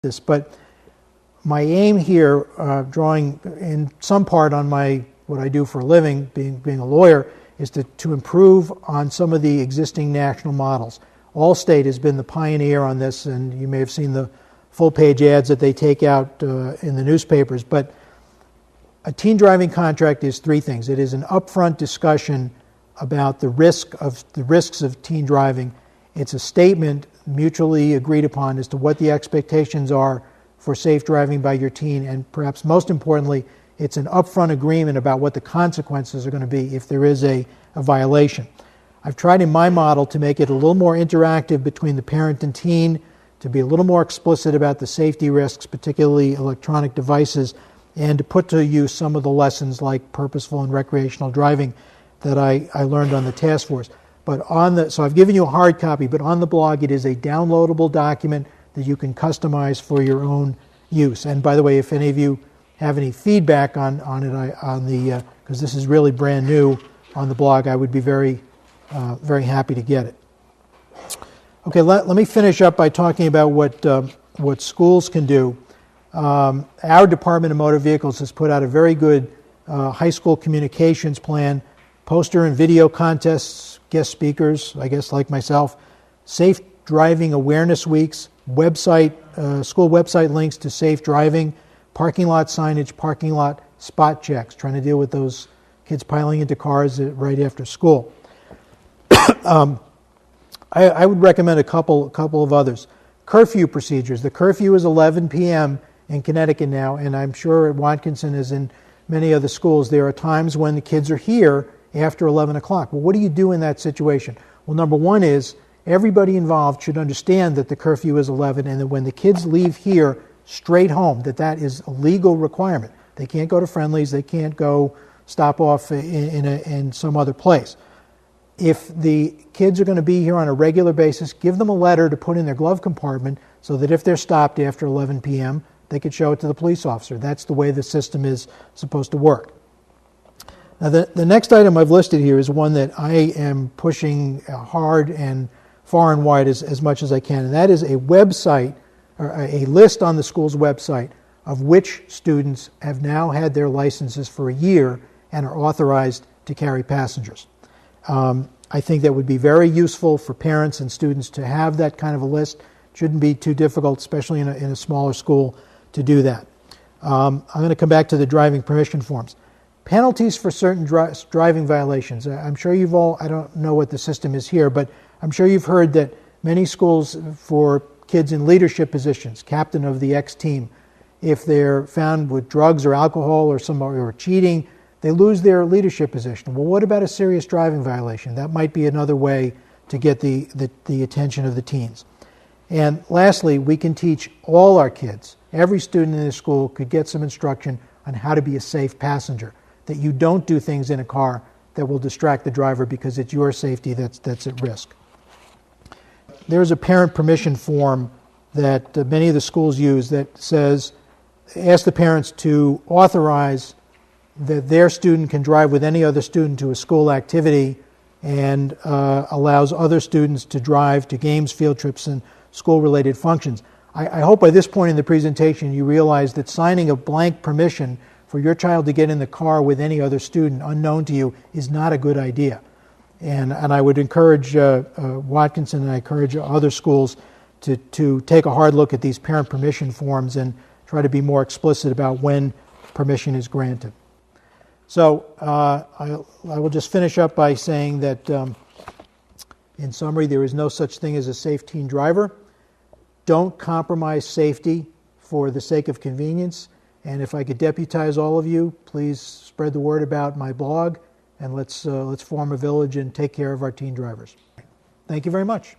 this, but my aim here, drawing in some part on what I do for a living, being a lawyer, is to improve on some of the existing national models. Allstate has been the pioneer on this, and you may have seen the full-page ads that they take out in the newspapers. But a teen driving contract is three things. It is an upfront discussion about the risks of teen driving. It's a statement mutually agreed upon as to what the expectations are for safe driving by your teen, and perhaps most importantly, it's an upfront agreement about what the consequences are going to be if there is a violation. I've tried in my model to make it a little more interactive between the parent and teen, to be a little more explicit about the safety risks, particularly electronic devices, and to put to use some of the lessons like purposeful and recreational driving that I learned on the task force. But so I've given you a hard copy, but on the blog it is a downloadable document that you can customize for your own use. And by the way, if any of you have any feedback on it, because this is really brand new on the blog, I would be very happy to get it. Okay, let me finish up by talking about what schools can do. Our Department of Motor Vehicles has put out a very good high school communications plan, poster and video contests, guest speakers, I guess like myself, safe driving awareness weeks, school website links to safe driving, parking lot signage, parking lot spot checks, trying to deal with those kids piling into cars right after school. I would recommend a couple of others. Curfew procedures. The curfew is 11 p.m. in Connecticut now, and I'm sure at Watkinson, as in many other schools, there are times when the kids are here after 11 o'clock. Well, what do you do in that situation? Well, number one is everybody involved should understand that the curfew is 11, and that when the kids leave here straight home, that is a legal requirement. They can't go to Friendly's, they can't go stop off in some other place. If the kids are going to be here on a regular basis, give them a letter to put in their glove compartment so that if they're stopped after 11 p.m., they could show it to the police officer. That's the way the system is supposed to work. Now, the next item I've listed here is one that I am pushing hard and far and wide as much as I can, and that is a website, or a list on the school's website of which students have now had their licenses for a year and are authorized to carry passengers. I think that would be very useful for parents and students to have that kind of a list. It shouldn't be too difficult, especially in a smaller school, to do that. I'm going to come back to the driving permission forms. Penalties for certain driving violations. I'm sure you've all, I don't know what the system is here, but I'm sure you've heard that many schools for kids in leadership positions, captain of the X team, if they're found with drugs or alcohol or cheating, they lose their leadership position. Well, what about a serious driving violation? That might be another way to get the attention of the teens. And lastly, we can teach all our kids, every student in the school could get some instruction on how to be a safe passenger, that you don't do things in a car that will distract the driver because it's your safety that's at risk. There's a parent permission form that many of the schools use that says, ask the parents to authorize that their student can drive with any other student to a school activity, and allows other students to drive to games, field trips, and school-related functions. I hope by this point in the presentation you realize that signing a blank permission for your child to get in the car with any other student unknown to you is not a good idea. And I would encourage Watkinson, and I encourage other schools to take a hard look at these parent permission forms and try to be more explicit about when permission is granted. So I will just finish up by saying that, in summary, there is no such thing as a safe teen driver. Don't compromise safety for the sake of convenience. And if I could deputize all of you, please spread the word about my blog, and let's form a village and take care of our teen drivers. Thank you very much.